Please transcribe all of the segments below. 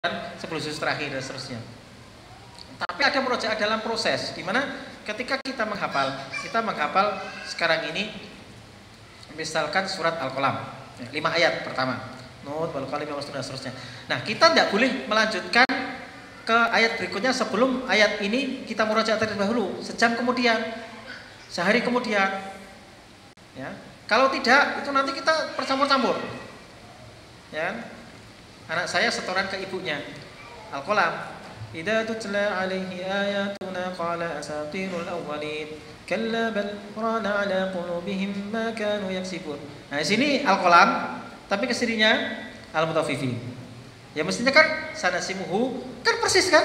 10 juz terakhir dan seterusnya. Tapi ada murojaah dalam proses di mana ketika kita menghafal sekarang ini misalkan surat Al-Qalam 5 ayat pertama, Nun wal qalami wa dan seterusnya. Nah, kita tidak boleh melanjutkan ke ayat berikutnya sebelum ayat ini kita murojaah terlebih dahulu, sejam kemudian, sehari kemudian. Ya. Kalau tidak, itu nanti kita bercampur-campur. Ya. Anak saya setoran ke ibunya. Al-Qalam idza tutla alaihi ayatuna qala asatirul awwalin kalla bal rana ala qulubihim ma kanu yaksibun. Nah, di sini Al-Qalam, tapi kesininya Al-Mutaffifin. Ya mestinya kan sanasimuhu kan persis kan?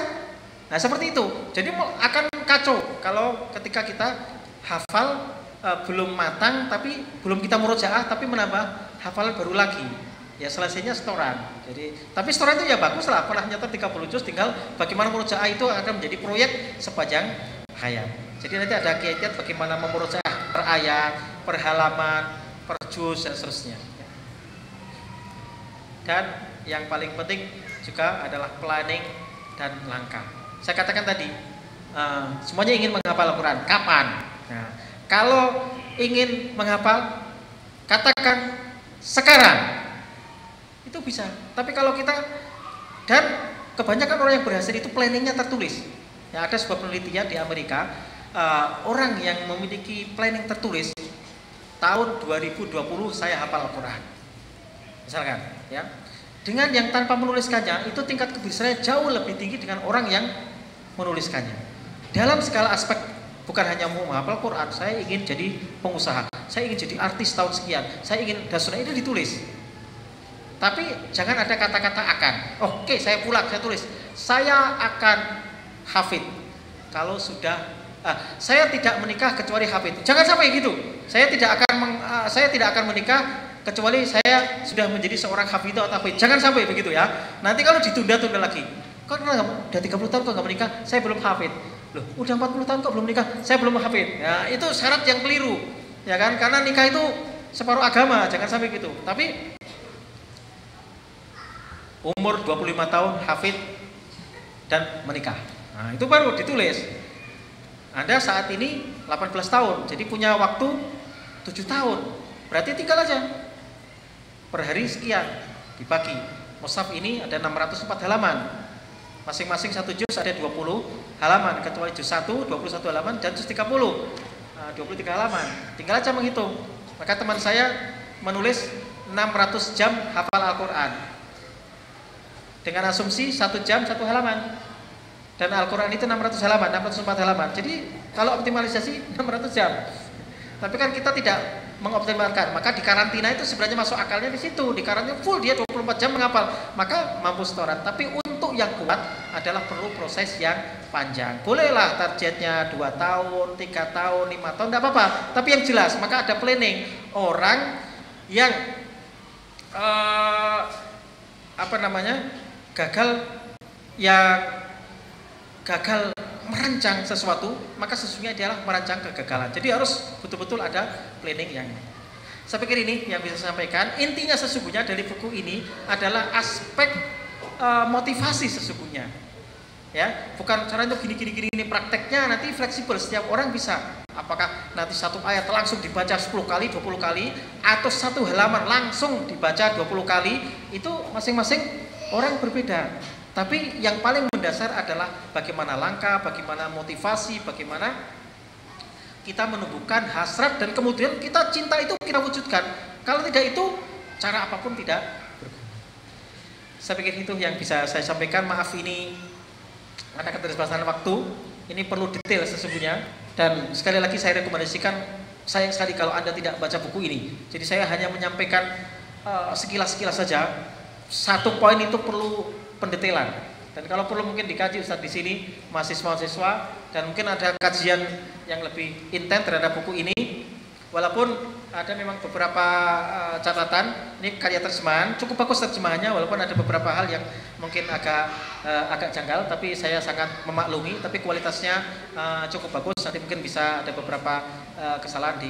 Nah, seperti itu. Jadi akan kacau kalau ketika kita hafal belum matang tapi belum kita murojaah tapi menambah hafalan baru lagi. Ya selesainya setoran. Jadi tapi setoran itu ya bagus lah, pernah nyetor 30 juz, tinggal bagaimana murojaah itu akan menjadi proyek sepanjang hayat. Jadi nanti ada kiat-kiat bagaimana memurojaah per ayat, per halaman, per juz dan seterusnya. Dan yang paling penting juga adalah planning dan langkah. Saya katakan tadi, semuanya ingin menghafal Al-Quran. Kapan? Nah, kalau ingin menghafal, katakan sekarang. Itu bisa. Tapi kalau kita, dan kebanyakan orang yang berhasil itu planningnya tertulis. Ya, ada sebuah penelitian di Amerika, orang yang memiliki planning tertulis tahun 2020 saya hafal Al-Quran. Misalkan, ya. Dengan yang tanpa menuliskannya itu tingkat keberhasilannya jauh lebih tinggi dengan orang yang menuliskannya. Dalam segala aspek, bukan hanya mau menghafal Quran, saya ingin jadi pengusaha, saya ingin jadi artis tahun sekian, saya ingin dasarnya itu ditulis. Tapi jangan ada kata-kata akan. Oke, saya pulang, saya tulis. Saya akan hafid. Kalau sudah, saya tidak menikah kecuali hafid. Jangan sampai gitu. Saya tidak akan menikah kecuali saya sudah menjadi seorang hafidh atau hafid. Jangan sampai begitu ya. Nanti kalau ditunda-tunda lagi, kok udah 30 tahun kok nggak menikah? Saya belum hafid. Loh, udah 40 tahun kok belum menikah? Saya belum hafid. Ya, itu syarat yang keliru. Ya kan? Karena nikah itu separuh agama. Jangan sampai gitu. Tapi umur 25 tahun hafid dan menikah. Nah, itu baru ditulis. Anda saat ini 18 tahun, jadi punya waktu 7 tahun. Berarti tinggal aja. Per hari sekian dibagi. Mushaf ini ada 604 halaman. Masing-masing satu juz ada 20 halaman, kecuali juz 1 21 halaman dan juz 30 23 halaman. Tinggal aja menghitung. Maka teman saya menulis 600 jam hafal Al-Qur'an. Dengan asumsi 1 jam 1 halaman. Dan Al-Qur'an itu 600 halaman, 604 halaman. Jadi kalau optimalisasi 600 jam. Tapi kan kita tidak mengoptimalkan, maka di karantina itu sebenarnya masuk akalnya di situ. Di karantina full dia 24 jam menghafal, maka mampu setoran. Tapi untuk yang kuat adalah perlu proses yang panjang. Bolehlah targetnya 2 tahun, 3 tahun, 5 tahun, tidak apa-apa. Tapi yang jelas, maka ada planning. Orang yang gagal merancang sesuatu, maka sesungguhnya dia adalah merancang kegagalan. Jadi harus betul-betul ada planning yang. Saya pikir ini yang bisa saya sampaikan. Intinya sesungguhnya dari buku ini adalah aspek motivasi sesungguhnya. Ya, bukan cara itu gini ini prakteknya nanti fleksibel, setiap orang bisa. Apakah nanti satu ayat langsung dibaca 10 kali, 20 kali, atau satu halaman langsung dibaca 20 kali, itu masing-masing orang berbeda. Tapi yang paling mendasar adalah bagaimana langkah, bagaimana motivasi, bagaimana kita menumbuhkan hasrat dan kemudian kita cinta itu kita wujudkan. Kalau tidak itu, cara apapun tidak berguna. Saya pikir itu yang bisa saya sampaikan. Maaf ini karena keterbatasan waktu, ini perlu detail sesungguhnya. Dan sekali lagi saya rekomendasikan, sayang sekali kalau Anda tidak baca buku ini. Jadi saya hanya menyampaikan sekilas-sekilas saja. Satu poin itu perlu pendetailan, dan kalau perlu mungkin dikaji Ustadz di sini mahasiswa-mahasiswa, dan mungkin ada kajian yang lebih intens terhadap buku ini. Walaupun ada memang beberapa catatan, ini karya terjemahan cukup bagus terjemahannya, walaupun ada beberapa hal yang mungkin agak janggal, tapi saya sangat memaklumi. Tapi kualitasnya cukup bagus. Nanti mungkin bisa ada beberapa kesalahan di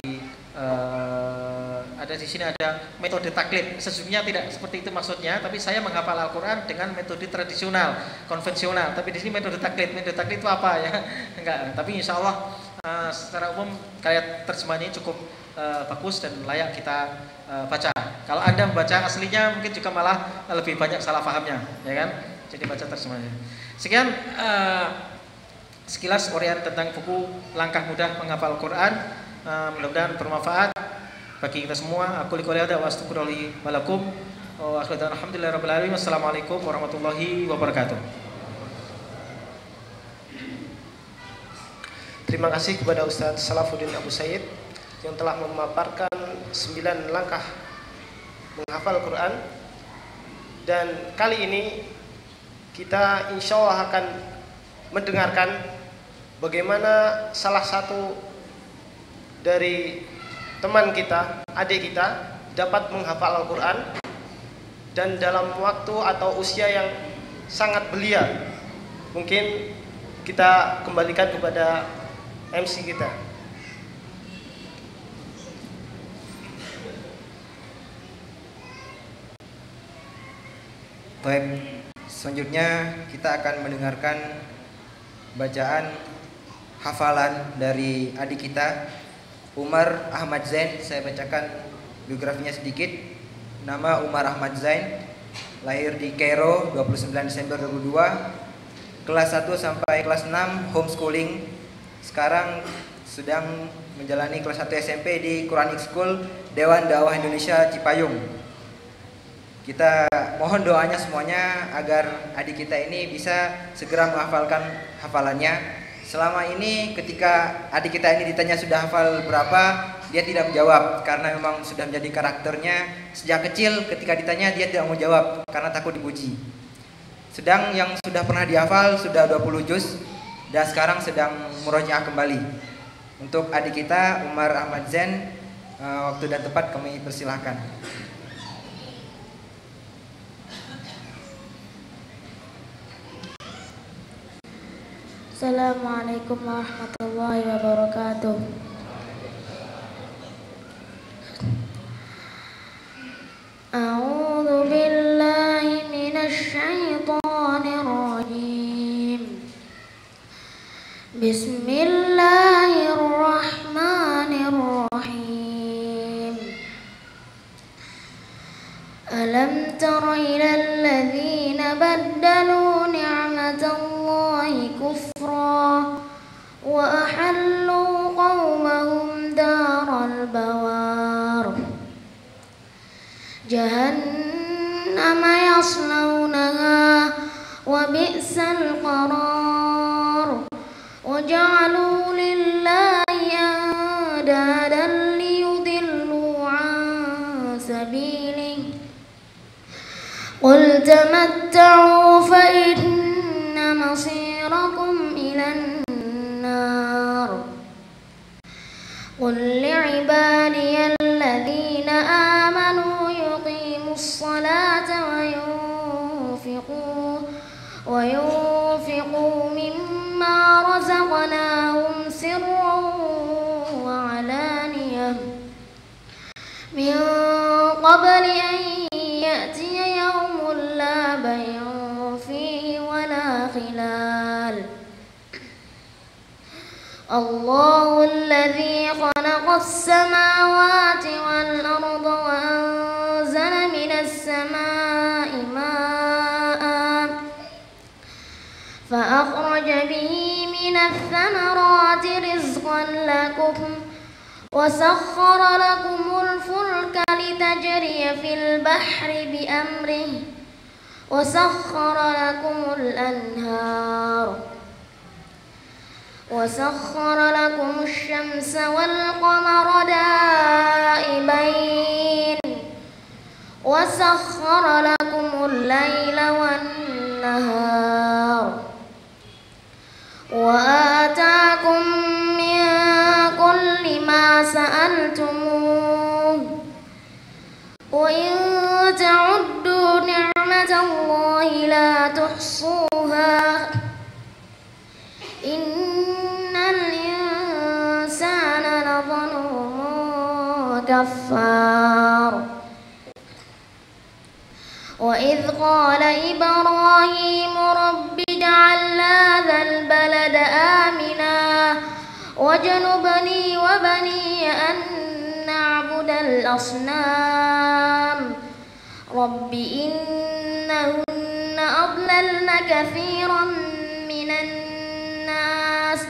ada di sini ada metode taklid. Sesungguhnya tidak seperti itu maksudnya, tapi saya menghafal Al-Qur'an dengan metode tradisional, konvensional. Tapi di sini metode taklid. Metode taklid itu apa ya? Enggak, tapi insya Allah secara umum kayak terjemahannya cukup bagus dan layak kita baca. Kalau Anda membaca aslinya mungkin juga malah lebih banyak salah pahamnya, ya kan? Jadi baca terjemahannya. Sekian sekilas uraian tentang buku Langkah Mudah Menghafal Al-Qur'an. Mudah-mudahan bermanfaat bagi kita semua. Aku qouli hadza wa astaghfirullahi wa lakum. Wa akhiru da'wana alhamdulillahirabbil alamin. Wassalamualaikum warahmatullahi wabarakatuh. Terima kasih kepada Ustaz Salafuddin Abu Said yang telah memaparkan 9 langkah menghafal Quran. Dan kali ini kita insya Allah akan mendengarkan bagaimana salah satu dari teman kita, adik kita dapat menghafal Al-Quran dan dalam waktu atau usia yang sangat belia. Mungkin kita kembalikan kepada MC kita. Baik, selanjutnya kita akan mendengarkan bacaan hafalan dari adik kita Umar Ahmad Zain. Saya bacakan biografinya sedikit. Nama Umar Ahmad Zain, lahir di Kairo 29 Desember 2002, kelas 1 sampai kelas 6 homeschooling. Sekarang sedang menjalani kelas 1 SMP di Quranic School Dewan Dakwah Indonesia Cipayung. Kita mohon doanya semuanya agar adik kita ini bisa segera menghafalkan hafalannya. Selama ini ketika adik kita ini ditanya sudah hafal berapa, dia tidak menjawab karena memang sudah menjadi karakternya. Sejak kecil ketika ditanya dia tidak mau jawab karena takut dipuji. Sedang yang sudah pernah dihafal sudah 20 juz dan sekarang sedang murojaah kembali. Untuk adik kita Umar Ahmad Zain, waktu dan tempat kami persilahkan. Assalamualaikum warahmatullahi wabarakatuh. A'udzu billahi minasy syaithanir rajim. Bismillahirrahmanirrahim. Alam tara ilal ladzina baddalu ni'matallahi kufra wa ahallu qaumahum daral bawar jahannama yaslawnaha wa bi'sal qarar wa ja'alu lillahi andadan liyudillu an sabilihi qul tamatta'u fa inna masirakum ilan nar qul li'ibadiyalladzina amanu yuqimus salata wa yunfiqu mimma razaqnahum sirran wa alaniyah min qabli an ya'tiya yawmun la bay'un fihi wa la khilal Allahu alladhi khalaqas samawati wal arda wa anzala minas samaa'i maa'an fa akhraja bihi minats thamarati rizqan lakum wa sakhkhara lakumul fulka litajriya fil bahri bi amrihi wa sakhkhara lakumul anhar وسخر لكم الشمس والقمر دائبين وسخر لكم الليل والنهار وآتاكم من كل ما سألتموه وإن تعدوا نعمة الله لا تحصوها innal insana lazalumun كفار وإذ قال إبراهيم رب اجعل هذا البلد آمنا واجنبني وبني أن نعبد الأصنام رب إنهن أضللن كثيرا من الناس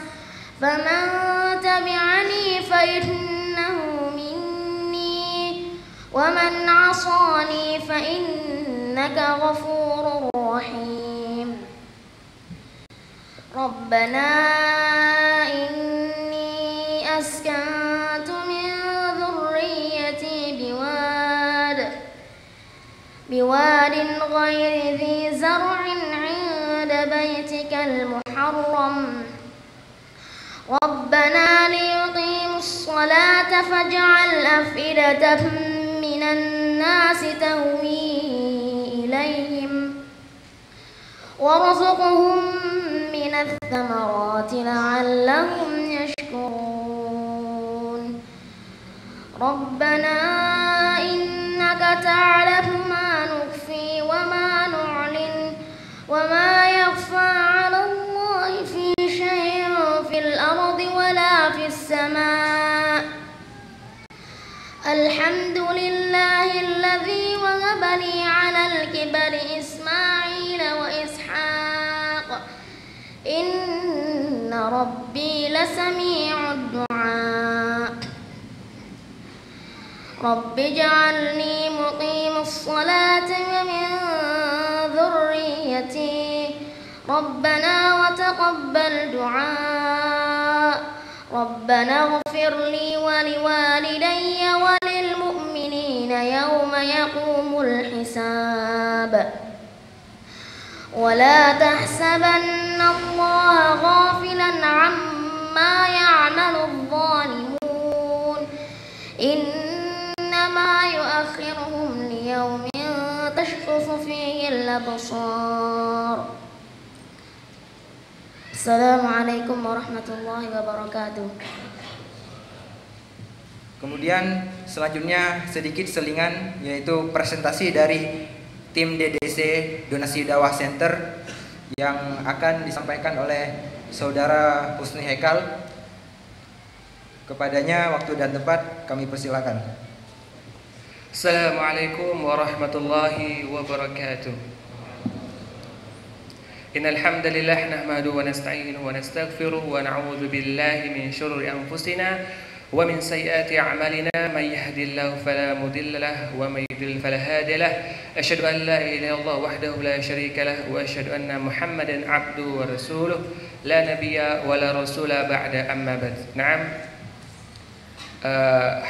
فمن تبعني فإنه مني ومن عصاني فإنك غفور رحيم ربنا إني أسكنت من ذريتي بواد غير ذي زرع عند بيتك المحرم ربنا ليقيموا الصلاة فاجعل أفئدة من الناس تهوي إليهم وارزقهم من الثمرات لعلهم يشكرون ربنا إنك تعلم ما نخفي وما نعلن وما يخفى على الله في شيء في الأرض ولا في السماء الحمد لله الذي وهب لي على الكبر إسماعيل وإسحاق إن ربي لسميع الدعاء رب اجعلني مقيم الصلاة ومن ذريتي ربنا وتقبل دعاء ربنا اغفر لي ولوالدي وللمؤمنين يوم يقوم الحساب ولا تحسبن الله غافلا عما يعمل الظالمون إنما يؤخرهم ليوم تشخص فيه الأبصار Assalamualaikum warahmatullahi wabarakatuh. Kemudian selanjutnya sedikit selingan, yaitu presentasi dari tim DDC Donasi Dakwah Center yang akan disampaikan oleh Saudara Husni Haikal. Kepadanya waktu dan tempat kami persilakan. Assalamualaikum warahmatullahi wabarakatuh. Innal hamdalillah nahmaduhu wa nasta'inuhu wa nastaghfiruh wa na'udzu billahi min shururi anfusina wa min sayyiati a'malina may yahdihillahu fala mudilla lahu wa may yudlil fala hadiya lahu asyhadu an la ilaha illallah wahdahu la syarika lahu wa asyhadu anna muhammadan 'abduhu wa rasuluh la nabiyya wa la rasula ba'da amma ba'd. Naam.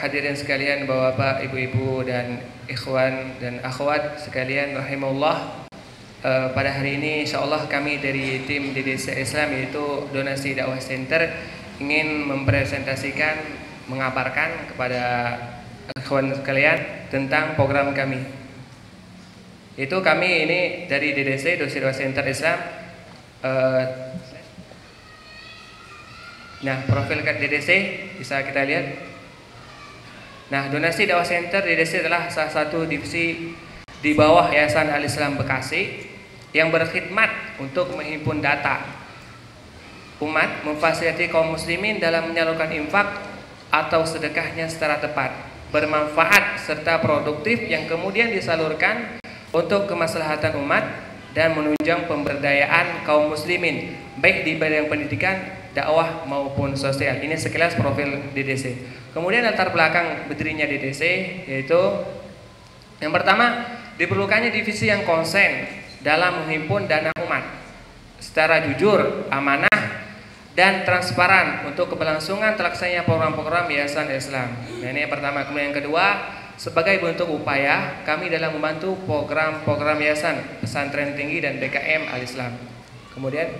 Hadirin sekalian, Bapak, Ibu-ibu dan ikhwan dan akhwat sekalian rahimahullah. Pada hari ini insyaallah kami dari tim DDC Islam yaitu Donasi Dakwah Center ingin mempresentasikan, mengabarkan kepada kawan sekalian tentang program kami. Itu kami ini dari DDC Donasi Dakwah Center Islam. Nah, profil DDC bisa kita lihat. Nah, Donasi Dakwah Center DDC adalah salah satu divisi di bawah Yayasan Al-Islam Bekasi yang berkhidmat untuk menghimpun data umat, memfasilitasi kaum muslimin dalam menyalurkan infak atau sedekahnya secara tepat, bermanfaat serta produktif yang kemudian disalurkan untuk kemaslahatan umat dan menunjang pemberdayaan kaum muslimin baik di bidang pendidikan, dakwah maupun sosial. Ini sekilas profil DDC. Kemudian latar belakang berdirinya DDC yaitu yang pertama, diperlukannya divisi yang konsen dalam menghimpun dana umat secara jujur, amanah, dan transparan untuk keberlangsungan terlaksananya program-program Yayasan Islam. Nah, ini yang pertama. Kemudian yang kedua, sebagai bentuk upaya kami dalam membantu program-program Yayasan Pesantren Tinggi dan DKM Al-Islam. Kemudian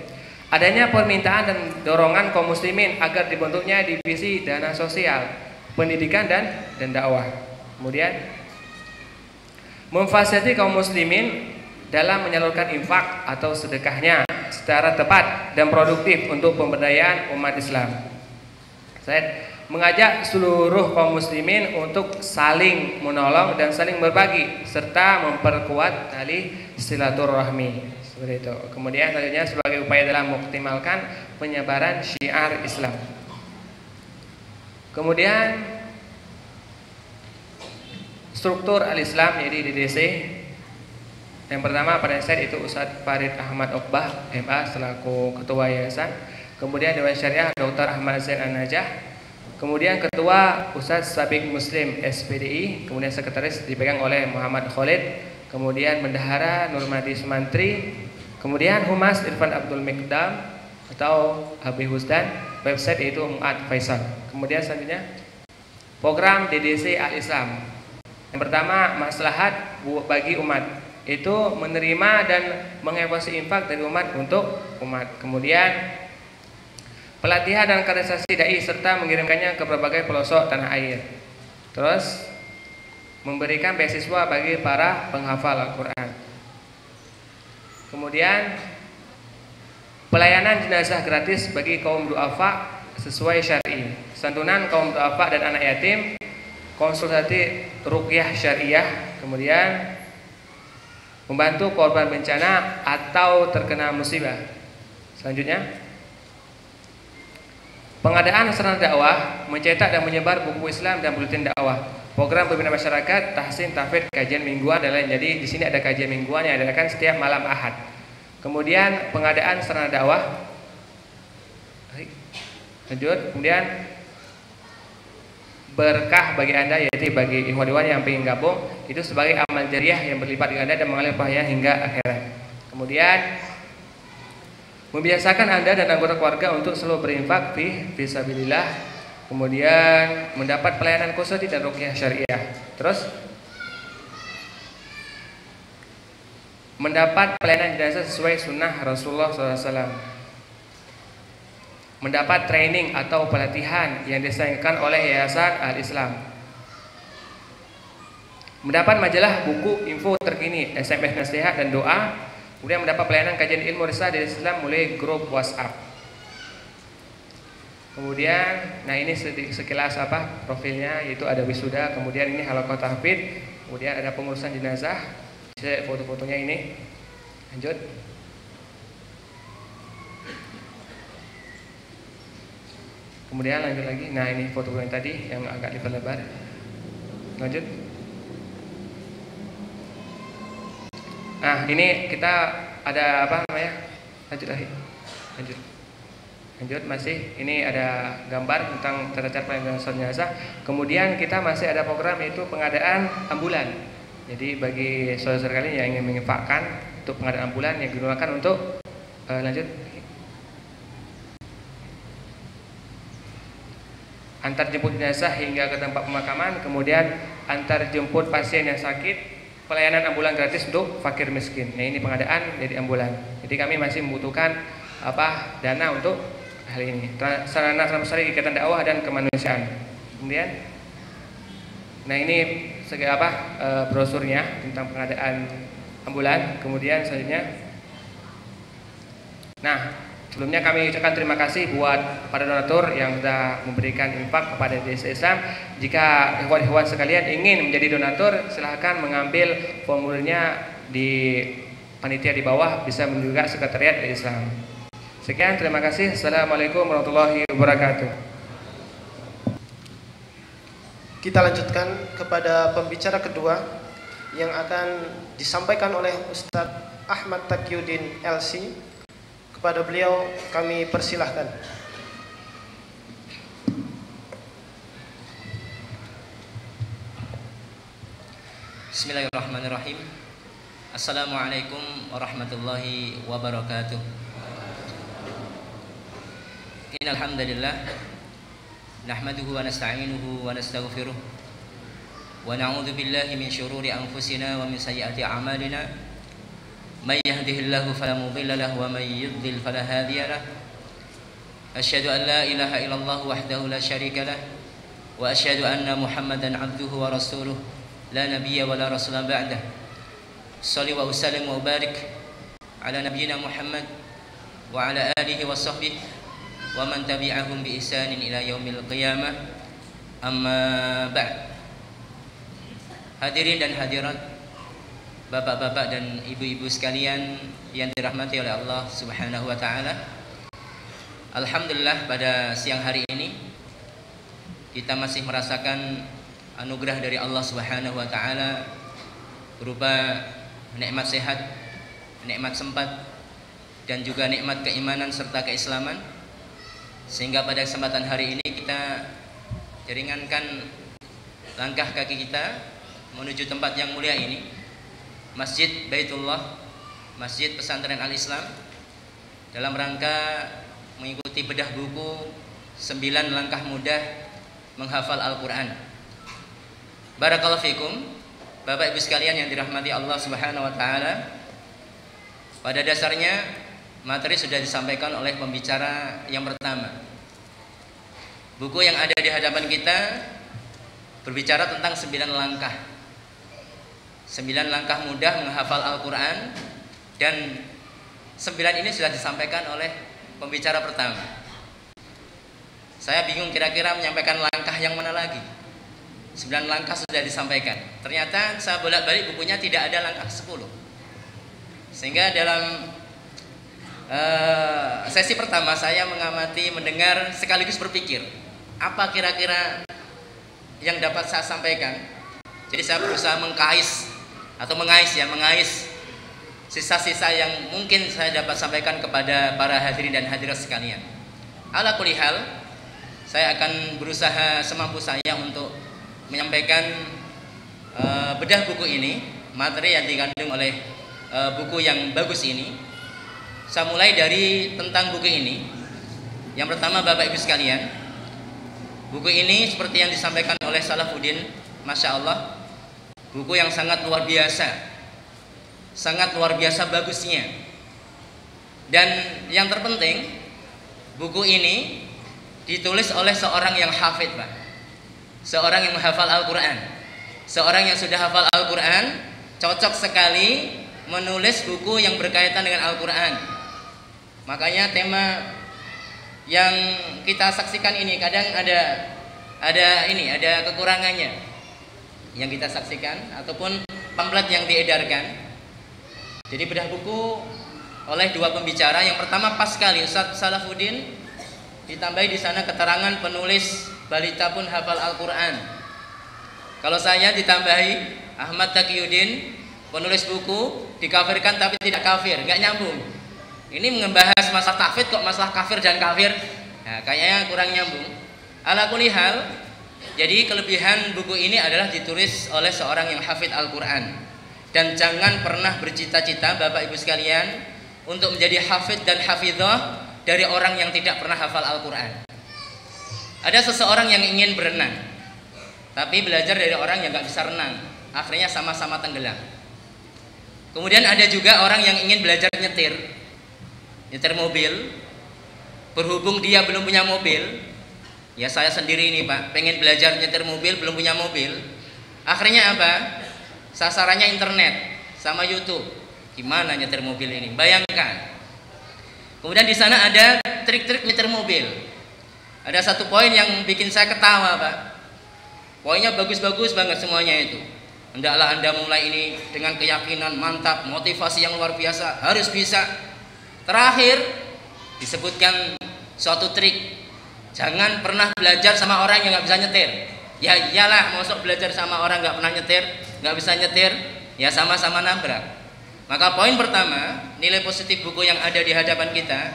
adanya permintaan dan dorongan kaum muslimin agar dibentuknya divisi dana sosial, pendidikan dan dakwah. Kemudian memfasilitasi kaum muslimin dalam menyalurkan infak atau sedekahnya secara tepat dan produktif untuk pemberdayaan umat Islam. mengajak seluruh kaum muslimin untuk saling menolong dan saling berbagi serta memperkuat tali silaturahmi. Seperti itu. Kemudian selanjutnya sebagai upaya dalam mengoptimalkan penyebaran syiar Islam. Kemudian struktur al-Islam jadi DDC. Yang pertama pada saat itu Ustadz Farid Ahmad Okbah MA selaku ketua yayasan. Kemudian Dewan Syariah Dr. Ahmad Zain An-Najah. Kemudian ketua Ustadz Sabiq Muslim SPDI. Kemudian sekretaris dipegang oleh Muhammad Khalid. Kemudian bendahara Nurmadi Sumantri. Kemudian Humas Irfan Abdul Mikdam atau Habib Husdan. Website yaitu Mu'ad Faisal. Kemudian selanjutnya program DDC Al-Islam. Yang pertama maslahat bagi umat, itu menerima dan mengevaluasi infak dari umat untuk umat. Kemudian pelatihan dan kaderisasi dai serta mengirimkannya ke berbagai pelosok tanah air. Terus memberikan beasiswa bagi para penghafal Al-Quran. Kemudian pelayanan jenazah gratis bagi kaum duafa sesuai syar'i, santunan kaum duafa dan anak yatim, konsultasi ruqyah syariah. Kemudian membantu korban bencana atau terkena musibah. Selanjutnya pengadaan sarana dakwah, mencetak dan menyebar buku Islam dan buletin dakwah. Program pembinaan masyarakat, tahsin, tahfidz, kajian mingguan dan lain. Jadi di sini ada kajian mingguan yang diadakan setiap malam Ahad. Kemudian pengadaan sarana dakwah. Lanjut, kemudian berkah bagi Anda, yaitu bagi ikhwan-ikhwan yang ingin gabung, itu sebagai amal jariah yang berlipat di Anda dan mengalir pahalanya hingga akhirat. Kemudian membiasakan Anda dan anggota keluarga untuk selalu berinfak fisabilillah. Kemudian mendapat pelayanan khusus dan ruqyah syariah. Terus mendapat pelayanan jenazah sesuai sunnah Rasulullah SAW. Mendapat training atau pelatihan yang diselenggarakan oleh Yayasan Al-Islam. Mendapat majalah buku info terkini, SMS nasihat dan doa. Kemudian mendapat pelayanan kajian ilmu risalah dari Islam mulai grup WhatsApp. Kemudian, nah ini sekilas apa profilnya, yaitu ada wisuda, kemudian ini halaqah tahfidz, kemudian ada pengurusan jenazah, foto-fotonya ini. Lanjut. Kemudian lanjut lagi. Nah ini foto yang tadi yang agak diperlebar. Lanjut. Nah ini kita ada apa namanya? Lanjut lagi. Lanjut. Lanjut masih ini ada gambar tentang tata cara pelayanan jenazah. Kemudian kita masih ada program yaitu pengadaan ambulan. Jadi bagi saudara-saudara kalian yang ingin menginfakkan untuk pengadaan ambulan yang digunakan untuk lanjut antar jemput jenazah hingga ke tempat pemakaman, kemudian antar jemput pasien yang sakit, pelayanan ambulan gratis untuk fakir miskin. Nah ini pengadaan dari ambulan. Jadi kami masih membutuhkan dana untuk hal ini, sarana sarana kegiatan dakwah dan kemanusiaan. Kemudian, nah ini brosurnya tentang pengadaan ambulan. Kemudian selanjutnya, nah sebelumnya kami ucapkan terima kasih buat para donatur yang sudah memberikan infak kepada DDC Islam. Jika ikhwan-ikhwan sekalian ingin menjadi donatur, silahkan mengambil formulirnya di panitia di bawah, bisa menuju sekretariat Islam. Sekian, terima kasih. Assalamualaikum warahmatullahi wabarakatuh. Kita lanjutkan kepada pembicara kedua yang akan disampaikan oleh Ustadz Ahmad Taqiyuddin LC. Kepada beliau kami persilahkan. Bismillahirrahmanirrahim. Assalamualaikum warahmatullahi wabarakatuh. Innal hamdalillah nahmaduhu wa nasta'inuhu wa nastaghfiruh wa na'udzu billahi min syururi anfusina wa min sayyiati a'malina may yahdihillahu fala mudilla lahu wa may yudlil fala hadiya lahu asyhadu an la ilaha illallah wahdahu la syarika lah wa asyhadu anna muhammadan abduhu wa rasuluh la nabiyya wa la rasula ba'dah shalli wa sallim wa barik ala nabiyyina Muhammad wa ala alihi wa sahbihi wa man tabi'ahum bi ihsanin ila yaumil qiyamah. Amma ba'd. Hadirin dan hadirat, bapak-bapak dan ibu-ibu sekalian yang dirahmati oleh Allah Subhanahu wa taala. Alhamdulillah, pada siang hari ini kita masih merasakan anugerah dari Allah Subhanahu wa taala berupa nikmat sehat, nikmat sempat, dan juga nikmat keimanan serta keislaman, sehingga pada kesempatan hari ini kita ringankan langkah kaki kita menuju tempat yang mulia ini, Masjid Baitullah, Masjid Pesantren Al-Islam, dalam rangka mengikuti bedah buku 9 langkah mudah menghafal Al-Quran. Barakallahu fikum, Bapak Ibu sekalian yang dirahmati Allah Subhanahu wa taala. Pada dasarnya materi sudah disampaikan oleh pembicara yang pertama. Buku yang ada di hadapan kita berbicara tentang 9 langkah. 9 langkah mudah menghafal Al-Quran, dan 9 ini sudah disampaikan oleh pembicara pertama. Saya bingung kira-kira menyampaikan langkah yang mana lagi. 9 langkah sudah disampaikan. Ternyata saya bolak-balik bukunya tidak ada langkah 10. Sehingga dalam sesi pertama saya mengamati, mendengar, sekaligus berpikir, apa kira-kira yang dapat saya sampaikan. Jadi saya berusaha mengais sisa-sisa yang mungkin saya dapat sampaikan kepada para hadirin dan hadirat sekalian. Ala kulli hal, saya akan berusaha semampu saya untuk menyampaikan bedah buku ini, materi yang dikandung oleh buku yang bagus ini. Saya mulai dari tentang buku ini. Yang pertama, Bapak Ibu sekalian, buku ini seperti yang disampaikan oleh Salafuddin, Masya Allah, buku yang sangat luar biasa bagusnya. Dan yang terpenting, buku ini ditulis oleh seorang yang hafid, Pak. Seorang yang menghafal Al-Quran. Seorang yang sudah hafal Al-Quran cocok sekali menulis buku yang berkaitan dengan Al-Quran. Makanya tema yang kita saksikan ini kadang ada kekurangannya yang kita saksikan, ataupun pamflet yang diedarkan. Jadi bedah buku oleh 2 pembicara. Yang pertama pas sekali Ustaz Salafuddin, ditambahi di sana keterangan penulis balita pun hafal Al-Quran. Kalau saya ditambahi Ahmad Taqiyuddin, penulis buku, dikafirkan tapi tidak kafir, nggak nyambung. Ini membahas masalah tahfidz kok masalah kafir dan kafir, nah, kayaknya kurang nyambung. Ala kulli hal, jadi kelebihan buku ini adalah ditulis oleh seorang yang hafid Al-Quran. Dan jangan pernah bercita-cita Bapak Ibu sekalian untuk menjadi hafid dan hafidhah dari orang yang tidak pernah hafal Al-Quran. Ada seseorang yang ingin berenang, tapi belajar dari orang yang gak bisa renang, akhirnya sama-sama tenggelam. Kemudian ada juga orang yang ingin belajar nyetir mobil, berhubung dia belum punya mobil. Ya, saya sendiri ini Pak, pengen belajar nyetir mobil, belum punya mobil. Akhirnya apa? Sasarannya internet sama YouTube. Gimana nyetir mobil ini? Bayangkan. Kemudian di sana ada trik-trik nyetir mobil. Ada satu poin yang bikin saya ketawa, Pak. Poinnya bagus-bagus banget semuanya itu. Hendaklah Anda mulai ini dengan keyakinan mantap, motivasi yang luar biasa, harus bisa. Terakhir disebutkan suatu trik. Jangan pernah belajar sama orang yang nggak bisa nyetir. Ya iyalah, masuk belajar sama orang nggak pernah nyetir, nggak bisa nyetir, ya sama-sama nabrak. Maka poin pertama, nilai positif buku yang ada di hadapan kita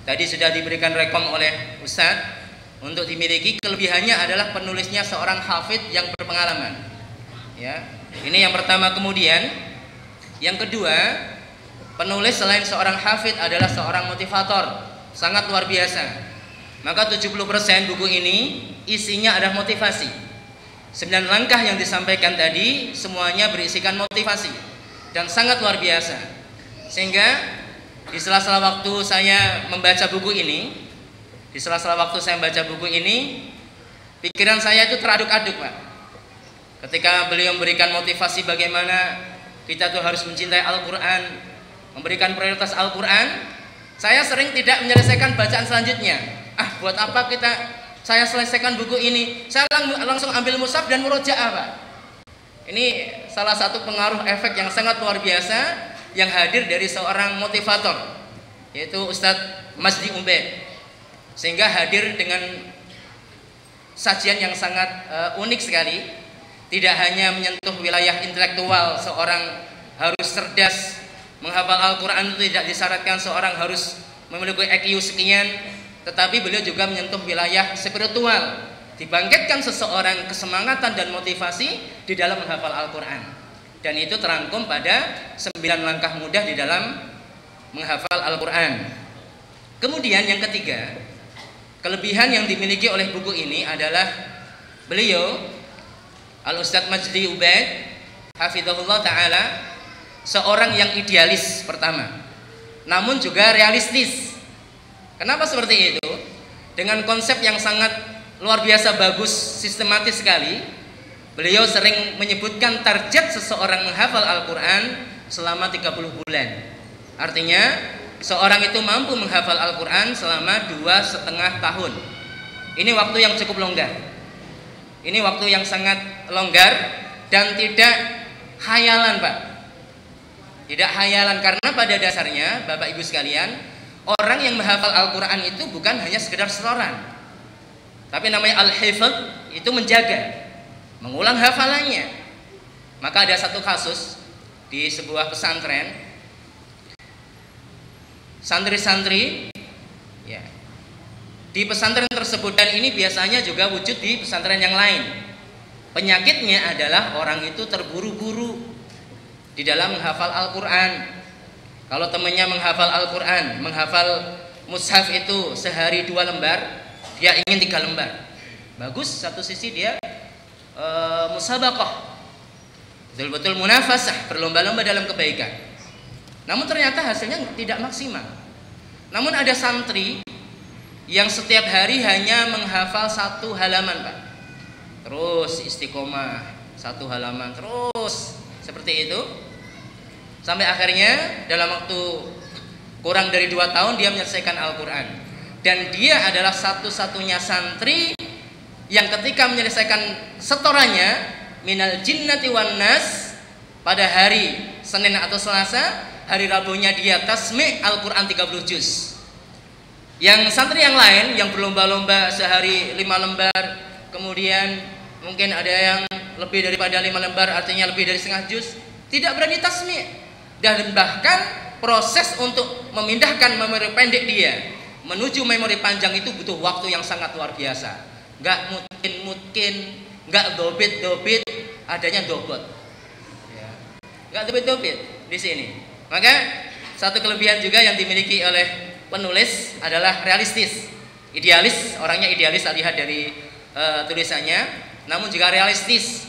tadi sudah diberikan rekom oleh Ustadz. Untuk dimiliki, kelebihannya adalah penulisnya seorang hafid yang berpengalaman. Ya, ini yang pertama. Kemudian yang kedua, penulis selain seorang hafid adalah seorang motivator, sangat luar biasa. Maka 70% buku ini isinya adalah motivasi. 9 langkah yang disampaikan tadi semuanya berisikan motivasi dan sangat luar biasa. Sehingga di sela-sela waktu saya membaca buku ini, pikiran saya itu teraduk-aduk, Pak. Ketika beliau memberikan motivasi bagaimana kita tuh harus mencintai Al-Quran, memberikan prioritas Al-Quran, saya sering tidak menyelesaikan bacaan selanjutnya. Buat apa kita saya selesaikan buku ini, saya langsung ambil mushaf dan murojaah, Pak. Ini salah satu pengaruh efek yang sangat luar biasa yang hadir dari seorang motivator, yaitu Ustadz Masdi Ubaid, sehingga hadir dengan sajian yang sangat unik sekali. Tidak hanya menyentuh wilayah intelektual, seorang harus cerdas, menghafal Al-Quran itu tidak disyaratkan seorang harus memiliki IQ sekian, tetapi beliau juga menyentuh wilayah spiritual, dibangkitkan seseorang kesemangatan dan motivasi di dalam menghafal Al-Quran. Dan itu terangkum pada 9 langkah mudah di dalam menghafal Al-Quran. Kemudian yang ketiga, kelebihan yang dimiliki oleh buku ini adalah beliau Al-Ustadz Masdi Ubaid hafizahullah ta'ala seorang yang idealis pertama, namun juga realistis. Kenapa seperti itu? Dengan konsep yang sangat luar biasa bagus, sistematis sekali. Beliau sering menyebutkan target seseorang menghafal Al-Quran selama 30 bulan. Artinya seorang itu mampu menghafal Al-Quran selama 2,5 tahun. Ini waktu yang cukup longgar. Ini waktu yang sangat longgar dan tidak khayalan, Pak. Tidak khayalan, karena pada dasarnya Bapak Ibu sekalian, orang yang menghafal Al-Quran itu bukan hanya sekedar setoran, tapi namanya al-hifz, itu menjaga, mengulang hafalannya. Maka ada satu kasus di sebuah pesantren, santri-santri ya, di pesantren tersebut, dan ini biasanya juga wujud di pesantren yang lain. Penyakitnya adalah orang itu terburu-buru di dalam menghafal Al-Quran. Kalau temannya menghafal Al-Quran, menghafal mushaf itu sehari 2 lembar, dia ingin 3 lembar. Bagus, satu sisi dia musabaqah, betul-betul munafasah, berlomba-lomba dalam kebaikan. Namun ternyata hasilnya tidak maksimal. Namun ada santri yang setiap hari hanya menghafal 1 halaman, Pak. Terus istiqomah 1 halaman, terus seperti itu. Sampai akhirnya dalam waktu kurang dari 2 tahun dia menyelesaikan Al-Quran. Dan dia adalah satu-satunya santri yang ketika menyelesaikan setorannya minal jinnati wan nas pada hari Senin atau Selasa, hari Rabunya dia tasmi' Al-Quran 30 juz. Yang santri yang lain yang berlomba-lomba sehari 5 lembar, kemudian mungkin ada yang lebih daripada 5 lembar, artinya lebih dari setengah juz, tidak berani tasmi'. Dan bahkan proses untuk memindahkan memori pendek dia menuju memori panjang itu butuh waktu yang sangat luar biasa. Gak mungkin, gak dobit, adanya dobot. Ya. Gak dobit di sini. Maka satu kelebihan juga yang dimiliki oleh penulis adalah realistis, idealis. Orangnya idealis, lihat dari tulisannya. Namun juga realistis.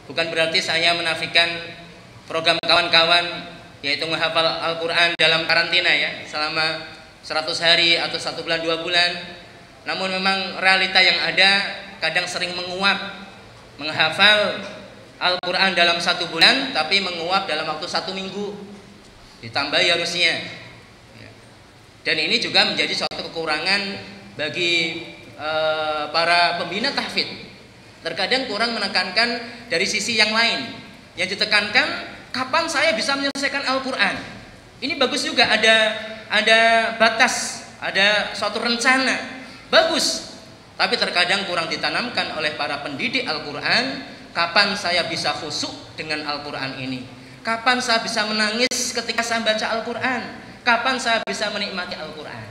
Bukan berarti saya menafikan program kawan-kawan, yaitu menghafal Al-Quran dalam karantina ya, selama 100 hari atau 1 bulan 2 bulan. Namun memang realita yang ada kadang sering menguap, menghafal Al-Quran dalam 1 bulan tapi menguap dalam waktu 1 minggu, ditambahi harusnya. Dan ini juga menjadi suatu kekurangan bagi para pembina tahfidz. Terkadang kurang menekankan dari sisi yang lain. Yang ditekankan kapan saya bisa menyelesaikan Al-Quran. Ini bagus juga, ada batas, ada suatu rencana, bagus. Tapi terkadang kurang ditanamkan oleh para pendidik Al-Quran, kapan saya bisa khusyuk dengan Al-Quran ini, kapan saya bisa menangis ketika saya baca Al-Quran, kapan saya bisa menikmati Al-Quran.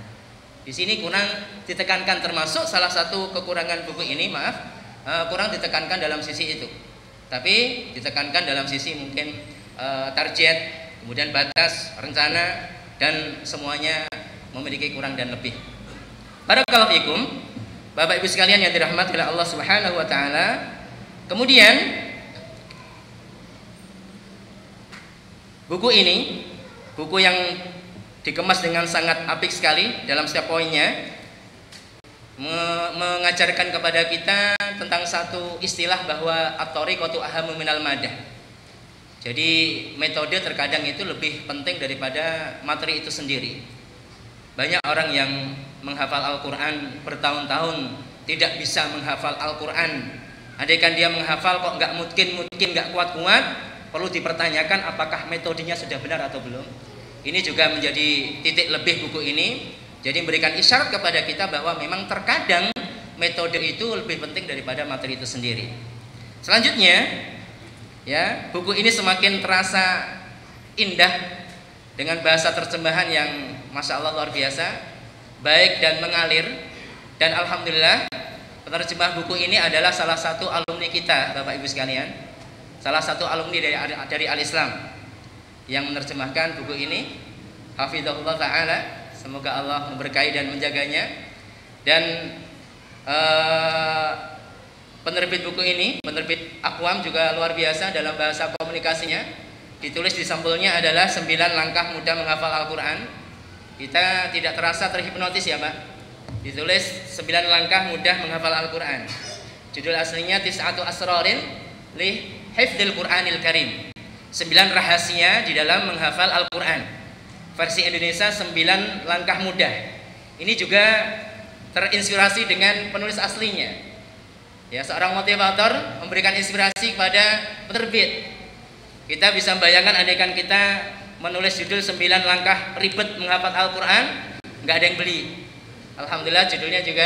Di sini kurang ditekankan, termasuk salah satu kekurangan buku ini, kurang ditekankan dalam sisi itu. Tapi ditekankan dalam sisi mungkin target, kemudian batas, rencana, dan semuanya memiliki kurang dan lebih. Barakallahu fikum, Bapak Ibu sekalian yang dirahmati oleh Allah Subhanahu wa taala. Kemudian buku ini, buku yang dikemas dengan sangat apik sekali dalam setiap poinnya, mengajarkan kepada kita tentang satu istilah bahwa at-thariqatu ahammu minal madah. Jadi metode terkadang itu lebih penting daripada materi itu sendiri. Banyak orang yang menghafal Al-Quran bertahun-tahun tidak bisa menghafal Al-Quran. Andaikan dia menghafal kok nggak mungkin nggak kuat-kuat, perlu dipertanyakan apakah metodenya sudah benar atau belum. Ini juga menjadi titik lebih buku ini. Jadi memberikan isyarat kepada kita bahwa memang terkadang metode itu lebih penting daripada materi itu sendiri. Selanjutnya, ya, buku ini semakin terasa indah dengan bahasa terjemahan yang masya Allah luar biasa, baik dan mengalir. Dan alhamdulillah penerjemah buku ini adalah salah satu alumni kita, Bapak Ibu sekalian, salah satu alumni dari Al-Islam yang menerjemahkan buku ini. Hafizahullah Ta'ala, semoga Allah memberkahi dan menjaganya. Dan penerbit buku ini, penerbit Aqwam, juga luar biasa dalam bahasa komunikasinya. Ditulis di sampulnya adalah 9 langkah mudah menghafal Al-Quran. Kita tidak terasa terhipnotis ya Pak. Ditulis 9 langkah mudah menghafal Al-Quran. Judul aslinya Tis'atu Asrarin li Hifdzil Qur'anil Karim, 9 rahasia di dalam menghafal Al-Quran. Versi Indonesia 9 langkah mudah. Ini juga terinspirasi dengan penulis aslinya. Ya, seorang motivator memberikan inspirasi kepada penerbit. Kita bisa bayangkan andaikan kita menulis judul 9 langkah ribet menghafal Al-Quran, nggak ada yang beli. Alhamdulillah judulnya juga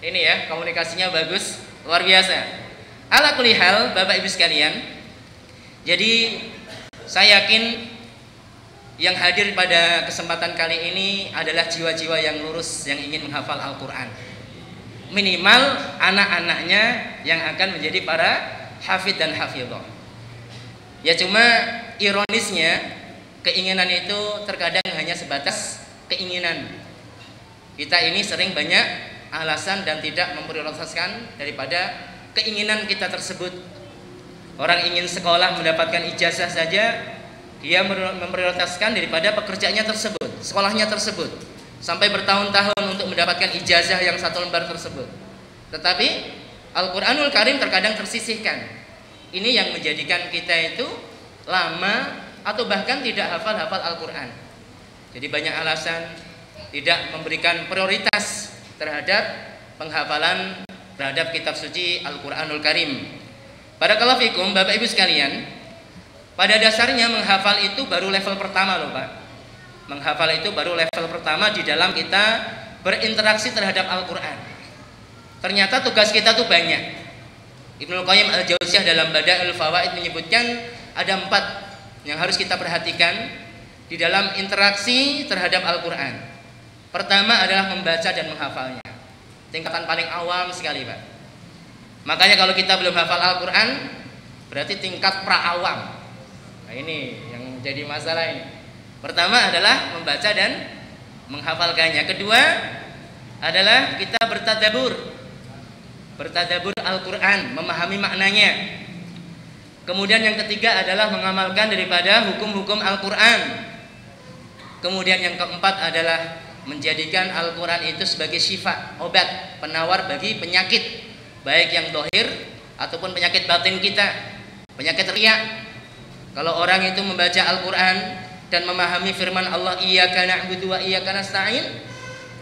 ini ya, komunikasinya bagus, luar biasa. Ala kulli hal, Bapak Ibu sekalian, jadi saya yakin yang hadir pada kesempatan kali ini adalah jiwa-jiwa yang lurus yang ingin menghafal Al-Quran. Minimal anak-anaknya yang akan menjadi para hafidh dan hafidhah. Ya cuma ironisnya, keinginan itu terkadang hanya sebatas keinginan. Kita ini sering banyak alasan dan tidak memprioritaskan daripada keinginan kita tersebut. Orang ingin sekolah mendapatkan ijazah saja, dia memprioritaskan daripada pekerjaannya tersebut, sekolahnya tersebut, sampai bertahun-tahun untuk mendapatkan ijazah yang 1 lembar tersebut. Tetapi Al-Quranul Karim terkadang tersisihkan. Ini yang menjadikan kita itu lama atau bahkan tidak hafal Al-Quran. Jadi banyak alasan tidak memberikan prioritas terhadap penghafalan terhadap kitab suci Al-Quranul Karim. Barakallahu fikum, Bapak Ibu sekalian, pada dasarnya menghafal itu baru level pertama loh Pak. Menghafal itu baru level pertama di dalam kita berinteraksi terhadap Al-Quran. Ternyata tugas kita tuh banyak. Ibnul Qayyim Al-Jauziyah dalam Bada'ul Fawaid menyebutkan ada 4 yang harus kita perhatikan di dalam interaksi terhadap Al-Quran. Pertama adalah membaca dan menghafalnya. Tingkatan paling awam sekali Pak. Makanya kalau kita belum hafal Al-Quran, berarti tingkat pra-awam. Nah ini yang jadi masalah ini. Pertama adalah membaca dan menghafalkannya. Kedua adalah kita bertadabbur Al-Quran, memahami maknanya. Kemudian yang ketiga adalah mengamalkan daripada hukum-hukum Al-Quran. Kemudian yang keempat adalah menjadikan Al-Quran itu sebagai syifa, obat, penawar bagi penyakit, baik yang dohir ataupun penyakit batin kita, penyakit riya. Kalau orang itu membaca Al-Quran dan memahami firman Allah, iyyaka na'budu wa iyyaka nasta'in,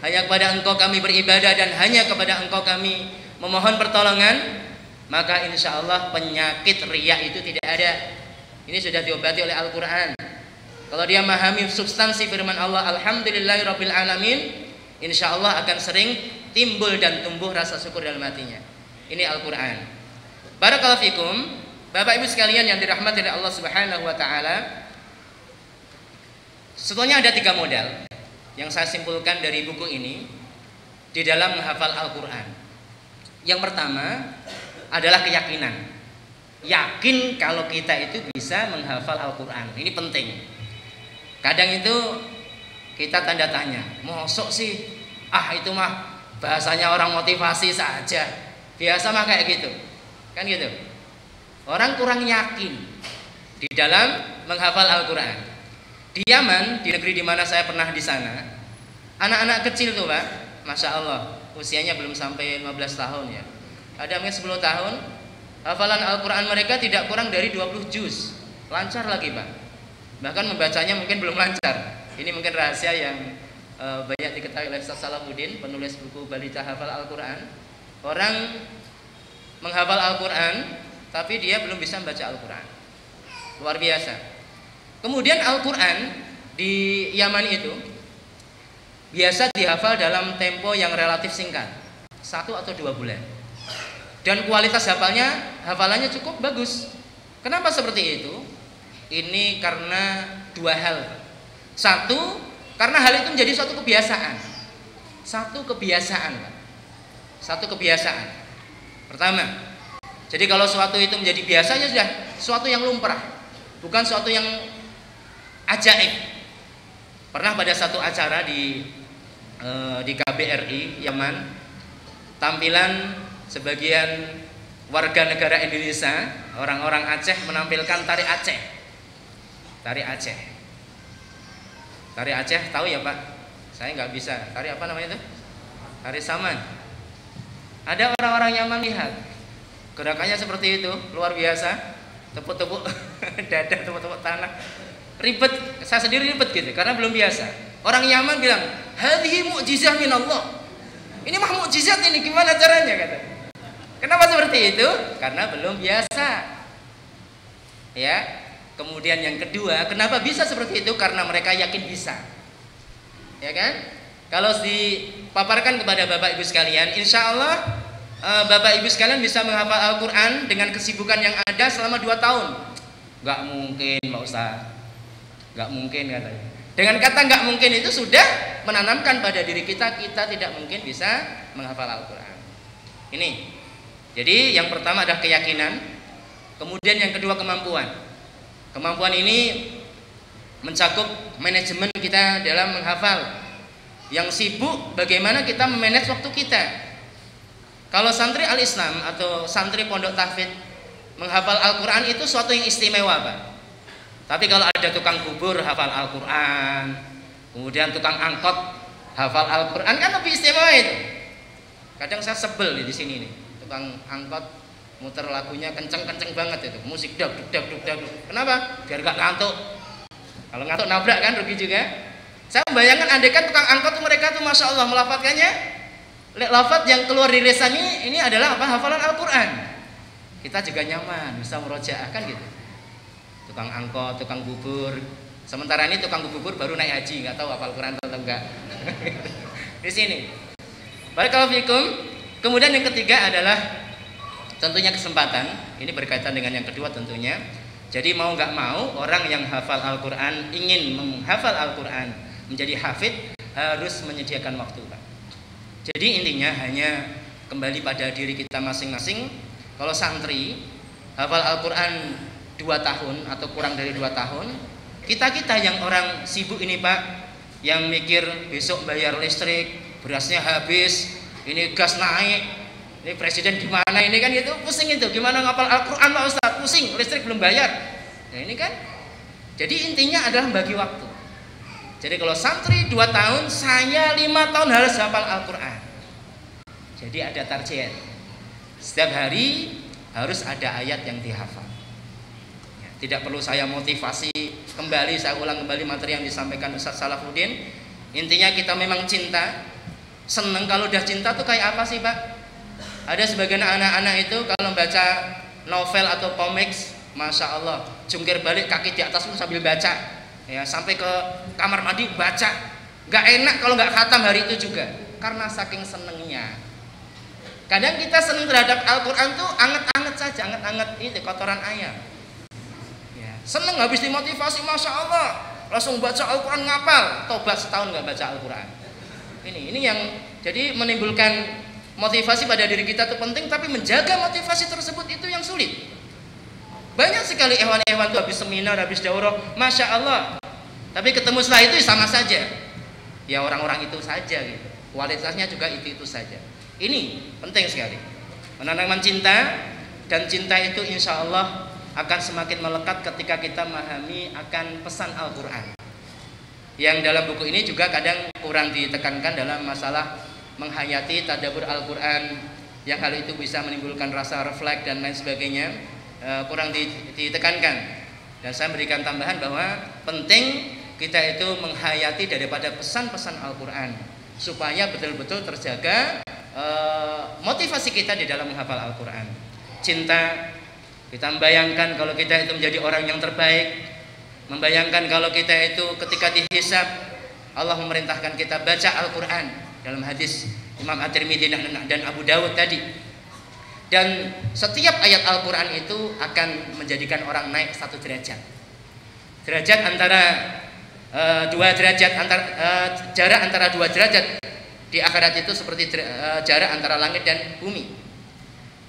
hanya kepada Engkau kami beribadah dan hanya kepada Engkau kami memohon pertolongan, maka insya Allah penyakit riya itu tidak ada. Ini sudah diobati oleh Al-Quran. Kalau dia memahami substansi firman Allah, alhamdulillahirabbil alamin, insya Allah akan sering timbul dan tumbuh rasa syukur dalam hatinya. Ini Al-Quran. Barakallahu fikum, Bapak Ibu sekalian yang dirahmati oleh Allah Subhanahu wa taala. Sebetulnya ada 3 modal yang saya simpulkan dari buku ini di dalam menghafal Al-Quran. Yang pertama adalah keyakinan. Yakin kalau kita itu bisa menghafal Al-Quran. Ini penting. Kadang itu kita tanda tanya, mosok sih, itu mah bahasanya orang motivasi saja, biasa mah kayak gitu, kan gitu. Orang kurang yakin di dalam menghafal Al-Quran. Di Yaman, di negeri di mana saya pernah di sana, anak-anak kecil tuh Pak, Masya Allah, usianya belum sampai 15 tahun ya, ada mungkin 10 tahun, hafalan Al-Quran mereka tidak kurang dari 20 juz, lancar lagi Pak. Bahkan membacanya mungkin belum lancar. Ini mungkin rahasia yang banyak diketahui oleh Ustaz Salahuddin, penulis buku Balita Hafal Al-Quran. orang menghafal Al-Quran tapi dia belum bisa membaca Al-Quran. Luar biasa. Kemudian Al-Quran di Yaman itu biasa dihafal dalam tempo yang relatif singkat, 1 atau 2 bulan. Dan kualitas hafalannya cukup bagus. Kenapa seperti itu? Ini karena 2 hal. 1, karena hal itu menjadi suatu kebiasaan. Satu kebiasaan. Pertama, jadi kalau suatu itu menjadi biasa, ya sudah suatu yang lumrah, bukan suatu yang ajaib. Pernah pada satu acara di KBRI Yaman, tampilan sebagian warga negara Indonesia, orang-orang Aceh menampilkan tari Aceh. Tari Aceh tahu ya Pak? Saya nggak bisa. Tari apa namanya itu? Tari Saman. Ada orang-orang Yaman lihat gerakannya seperti itu, luar biasa. Tepuk-tepuk dada, tepuk-tepuk tanah. Ribet, saya sendiri ribet gitu karena belum biasa. Orang Yaman bilang, "Hadhihi mu'jizah min Allah." Ini mah mukjizat ini, gimana caranya kata. Kenapa seperti itu? Karena belum biasa. Ya. Kemudian yang kedua, kenapa bisa seperti itu? Karena mereka yakin bisa. Ya kan? Kalau dipaparkan kepada Bapak Ibu sekalian, insya Allah Bapak Ibu sekalian bisa menghafal Al-Quran dengan kesibukan yang ada selama 2 tahun. Gak mungkin Pak Ustaz, gak mungkin katanya. Dengan kata gak mungkin itu sudah menanamkan pada diri kita tidak mungkin bisa menghafal Al-Quran. Ini. Jadi yang pertama adalah keyakinan. Kemudian yang kedua kemampuan. Kemampuan ini mencakup manajemen kita dalam menghafal. Yang sibuk bagaimana kita memanage waktu kita. Kalau santri Al-Islam atau santri Pondok Tahfidz menghafal Al-Quran itu suatu yang istimewa Pak. Tapi kalau ada tukang bubur hafal Al-Quran, kemudian tukang angkot hafal Al-Quran, kan lebih istimewa itu. Kadang saya sebel di sini nih, tukang angkot muter lagunya kenceng-kenceng banget itu, musik dak. Kenapa? Biar gak ngantuk. Kalau ngantuk nabrak kan rugi juga. Saya membayangkan andaikan tukang angkot mereka tuh masya Allah melafatkannya, lafaz yang keluar dari lisannya ini adalah apa? Hafalan Al-Quran. Kita juga nyaman bisa murojaah kan gitu. Tukang angkot, tukang bubur. Sementara ini tukang bubur baru naik haji, nggak tahu hafal Quran atau enggak. Di sini. Barakallahu fikum. Kemudian yang ketiga adalah tentunya kesempatan. Ini berkaitan dengan yang kedua tentunya. Jadi mau nggak mau orang yang hafal Al-Quran, ingin menghafal Al-Quran, menjadi hafid, harus menyediakan waktu Pak. Jadi intinya hanya kembali pada diri kita masing-masing. Kalau santri hafal Al-Quran 2 tahun atau kurang dari 2 tahun, kita yang orang sibuk ini Pak, yang mikir besok bayar listrik, berasnya habis, ini gas naik, ini presiden gimana ini kan itu pusing itu, gimana ngapal Al-Quran Pak Ustaz, pusing, listrik belum bayar. Nah ini kan, jadi intinya adalah bagi waktu. Jadi kalau santri 2 tahun, saya 5 tahun harus hafal Al-Quran. Jadi ada target, setiap hari harus ada ayat yang dihafal. Ya, tidak perlu saya motivasi kembali, saya ulang kembali materi yang disampaikan Ustaz Salafuddin. Intinya kita memang cinta, seneng. Kalau udah cinta tuh kayak apa sih Pak? Ada sebagian anak-anak itu kalau baca novel atau komiks, masya Allah, jungkir balik kaki di atas pun sambil baca, ya sampai ke kamar mandi baca. Gak enak kalau nggak khatam hari itu juga, karena saking senengnya. Kadang kita seneng terhadap Al-Quran tuh anget-anget saja, anget-anget itu kotoran ayam. Ya, seneng habis dimotivasi, masya Allah, langsung baca Al-Quran ngapal, tobat setahun nggak baca Al-Quran. Ini yang jadi menimbulkan motivasi pada diri kita itu penting, tapi menjaga motivasi tersebut itu yang sulit. Banyak sekali hewan-hewan itu habis seminar, habis daurah, masya Allah, tapi ketemu setelah itu sama saja. Ya orang-orang itu saja gitu. Kualitasnya juga itu saja. Ini penting sekali. Menanamkan cinta, dan cinta itu insya Allah akan semakin melekat ketika kita memahami akan pesan Al-Quran. Yang dalam buku ini juga kadang kurang ditekankan dalam masalah menghayati tadabbur Al-Quran, yang hal itu bisa menimbulkan rasa refleks dan lain sebagainya, kurang ditekankan. Dan saya berikan tambahan bahwa penting kita itu menghayati daripada pesan-pesan Al-Quran supaya betul-betul terjaga motivasi kita di dalam menghafal Al-Quran. Cinta, kita membayangkan kalau kita itu menjadi orang yang terbaik, membayangkan kalau kita itu ketika dihisab Allah memerintahkan kita baca Al-Quran dalam hadis Imam At-Tirmidzi dan Abu Dawud tadi. Dan setiap ayat Al-Quran itu akan menjadikan orang naik satu derajat. Derajat antara dua derajat, jarak antara dua derajat di akhirat itu seperti jarak antara langit dan bumi.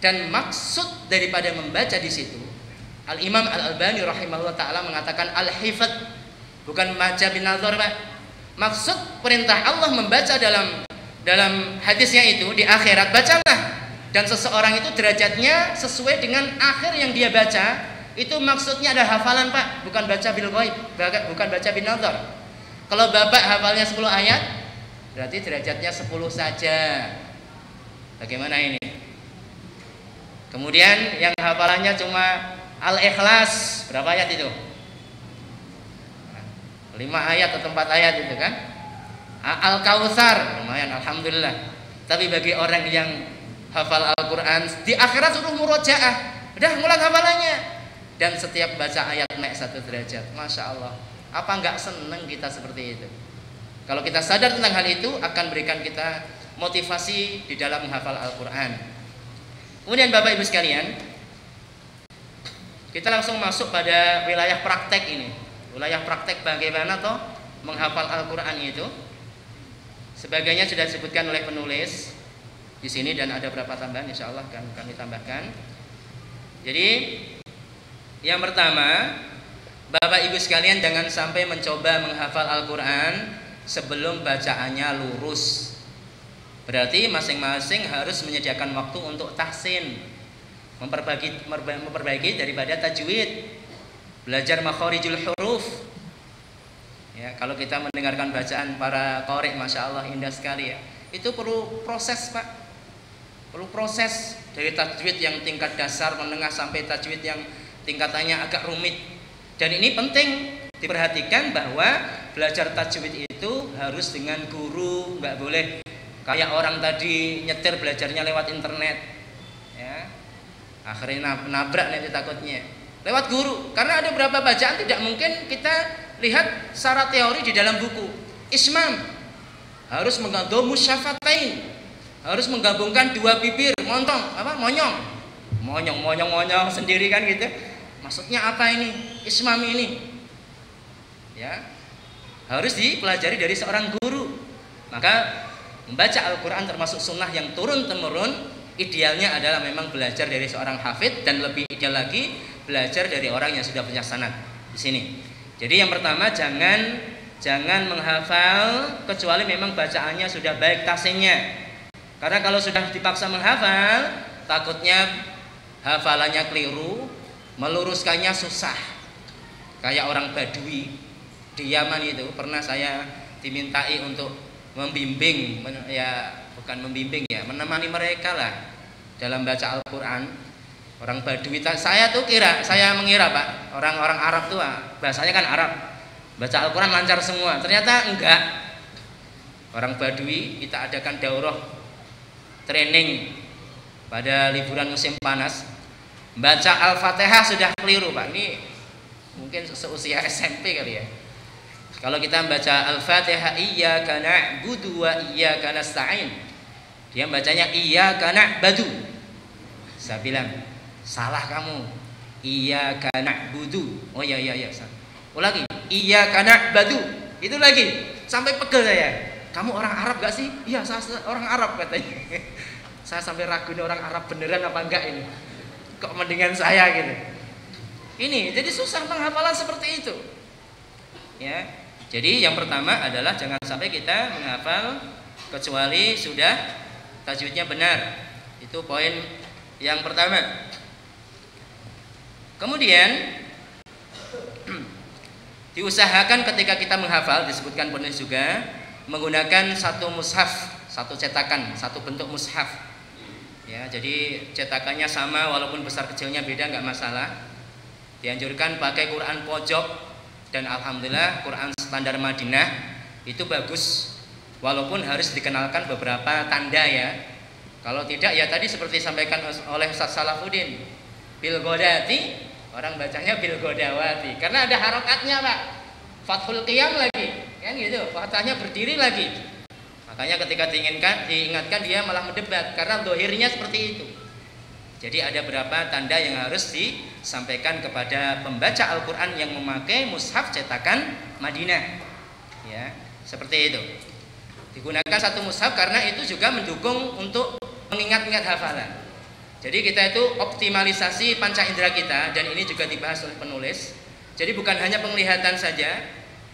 Dan maksud daripada membaca di situ, Al-Imam Al-Albani rahimahullah ta'ala mengatakan al-hifadz, bukan baca bin nazar, Pak. Maksud perintah Allah membaca dalam hadisnya itu di akhirat, bacalah. Dan seseorang itu derajatnya sesuai dengan akhir yang dia baca. Itu maksudnya ada hafalan, Pak, bukan baca bil ghaib, bukan baca bin nazar. Kalau Bapak hafalnya 10 ayat, berarti derajatnya 10 saja. Bagaimana ini? Kemudian yang hafalannya cuma Al-Ikhlas, berapa ayat itu? 5 ayat atau 4 ayat itu kan? Al-Kautsar, lumayan, alhamdulillah. Tapi bagi orang yang hafal Al-Quran, di akhirat suruh murojaah, udah ngulang hafalannya. Dan setiap baca ayat naik 1 derajat. Masya Allah. Apa enggak seneng kita seperti itu? Kalau kita sadar tentang hal itu, akan berikan kita motivasi di dalam menghafal Al-Quran. Kemudian Bapak Ibu sekalian, kita langsung masuk pada wilayah praktek ini. Wilayah praktek bagaimana toh menghafal Al-Quran itu. Sebagainya sudah disebutkan oleh penulis di sini dan ada beberapa tambahan, insya Allah akan kami tambahkan. Jadi yang pertama, Bapak Ibu sekalian jangan sampai mencoba menghafal Al-Quran sebelum bacaannya lurus. Berarti masing-masing harus menyediakan waktu untuk tahsin, memperbaiki daripada tajwid, belajar makharijul huruf. Ya, kalau kita mendengarkan bacaan para qari, masya Allah indah sekali ya. Itu perlu proses, Pak. Perlu proses dari tajwid yang tingkat dasar, menengah sampai tajwid yang tingkatannya agak rumit. Dan ini penting diperhatikan bahwa belajar tajwid itu harus dengan guru, nggak boleh kayak orang tadi nyetir belajarnya lewat internet, ya. Akhirnya nabrak nanti takutnya. Lewat guru, karena ada beberapa bacaan tidak mungkin kita lihat secara teori di dalam buku. Ismam harus menggabung musyafatain, harus menggabungkan dua bibir, monyong sendiri kan gitu. Maksudnya apa ini? Ismam ini, ya, harus dipelajari dari seorang guru. Maka membaca Al-Quran termasuk sunnah yang turun temurun. Idealnya adalah memang belajar dari seorang hafidh, dan lebih ideal lagi belajar dari orang yang sudah punya sanad di sini. Jadi yang pertama, jangan menghafal kecuali memang bacaannya sudah baik tahsinnya. Karena kalau sudah dipaksa menghafal, takutnya hafalannya keliru, meluruskannya susah. Kayak orang Badui di Yaman itu, pernah saya dimintai untuk membimbing, ya bukan membimbing ya, menemani mereka lah dalam baca Al-Quran. Orang Badui, saya mengira Pak, orang-orang Arab tuh bahasanya kan Arab, baca Al-Quran lancar semua. Ternyata enggak. Orang Badui kita adakan daurah training pada liburan musim panas, baca Al-Fatihah sudah keliru Pak. Ini mungkin seusia SMP kali ya. Kalau kita membaca Al-Fatihah, iyyaka na'budu wa iyyaka nasta'in, dia bacanya iyyaka na'budu. Saya bilang, salah kamu. Iyyaka na'budu. Oh iya. Ulangi, iyyaka na'budu. Itu lagi. Sampai pegel saya. Kamu orang Arab gak sih? Iya, saya orang Arab katanya. Saya sampai ragu ini orang Arab beneran apa enggak ini. Kok mendingan saya gitu. Ini, jadi susah penghafalan seperti itu. Ya. Jadi yang pertama adalah jangan sampai kita menghafal kecuali sudah tajwidnya benar. Itu poin yang pertama. Kemudian diusahakan ketika kita menghafal, disebutkan penulis juga, menggunakan satu mushaf, satu cetakan, satu bentuk mushaf. Ya, jadi cetakannya sama walaupun besar kecilnya beda nggak masalah. Dianjurkan pakai Quran pojok. Dan alhamdulillah Quran standar Madinah itu bagus, walaupun harus dikenalkan beberapa tanda ya. Kalau tidak ya tadi seperti disampaikan oleh Ustaz Salafuddin, bil godati, orang bacanya bil godawati, karena ada harokatnya Pak. Fathul qiyam lagi, kan gitu. Fathahnya berdiri lagi. Makanya ketika diingatkan dia malah mendebat karena dohirnya seperti itu. Jadi ada beberapa tanda yang harus disampaikan kepada pembaca Al-Quran yang memakai mushaf cetakan Madinah. Ya, seperti itu. Digunakan satu mushaf karena itu juga mendukung untuk mengingat-ingat hafalan. Jadi kita itu optimalisasi panca indera kita, dan ini juga dibahas oleh penulis. Jadi bukan hanya penglihatan saja,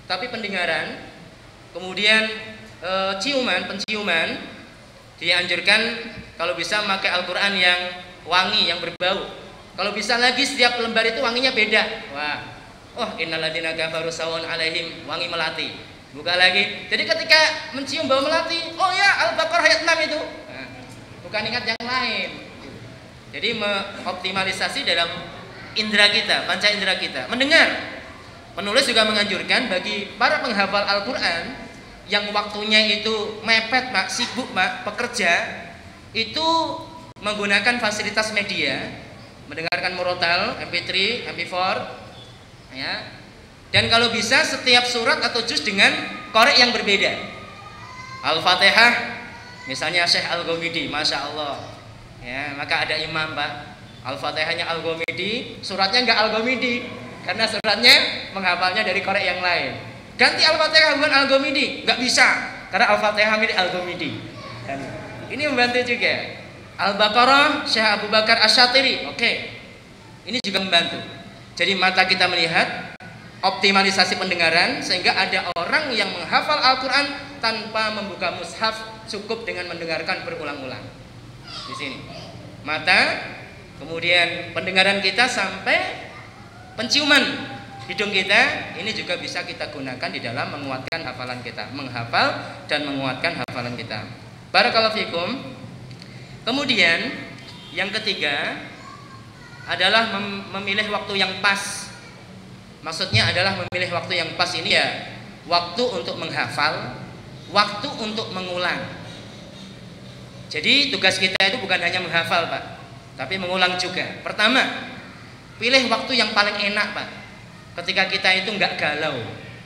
tapi pendengaran, kemudian penciuman dianjurkan kalau bisa memakai Al-Quran yang wangi, yang berbau. Kalau bisa lagi setiap lembar itu wanginya beda. Wah, oh innalladzina kafaru sawun alaihim, wangi melati. Buka lagi. Jadi ketika mencium bau melati, oh ya Al-Baqarah ayat 6 itu. Nah, bukan ingat yang lain. Jadi mengoptimalisasi dalam indera kita, panca indera kita. Mendengar. Penulis juga menganjurkan bagi para penghafal Al-Quran yang waktunya itu mepet, Pak, sibuk, Pak, pekerja, itu menggunakan fasilitas media, mendengarkan murotal, MP3, MP4, ya. Dan kalau bisa setiap surat atau juz dengan korek yang berbeda. Al-Fatihah, misalnya Syekh Al-Ghamidi, Masya Allah, ya, maka ada imam, Pak. Al-Fatihahnya Al-Ghamidi, suratnya enggak Al-Ghamidi, karena suratnya menghafalnya dari korek yang lain. Ganti Al-Fatihah bukan Al-Ghamidi, enggak bisa, karena Al-Fatihah milik Al-Ghamidi. Dan ini membantu juga. Al-Baqarah Syekh Abu Bakar Asy-Syatiri, oke. Ini juga membantu. Jadi mata kita melihat, optimalisasi pendengaran, sehingga ada orang yang menghafal Al-Quran tanpa membuka mushaf, cukup dengan mendengarkan berulang-ulang. Di sini mata, kemudian pendengaran kita sampai penciuman hidung kita, ini juga bisa kita gunakan di dalam menguatkan hafalan kita, menghafal dan menguatkan hafalan kita. Barakallahu fikum. Kemudian yang ketiga adalah memilih waktu yang pas. Maksudnya adalah memilih waktu yang pas ini ya waktu untuk menghafal, waktu untuk mengulang. Jadi tugas kita itu bukan hanya menghafal, Pak, tapi mengulang juga. Pertama, pilih waktu yang paling enak, Pak. Ketika kita itu nggak galau.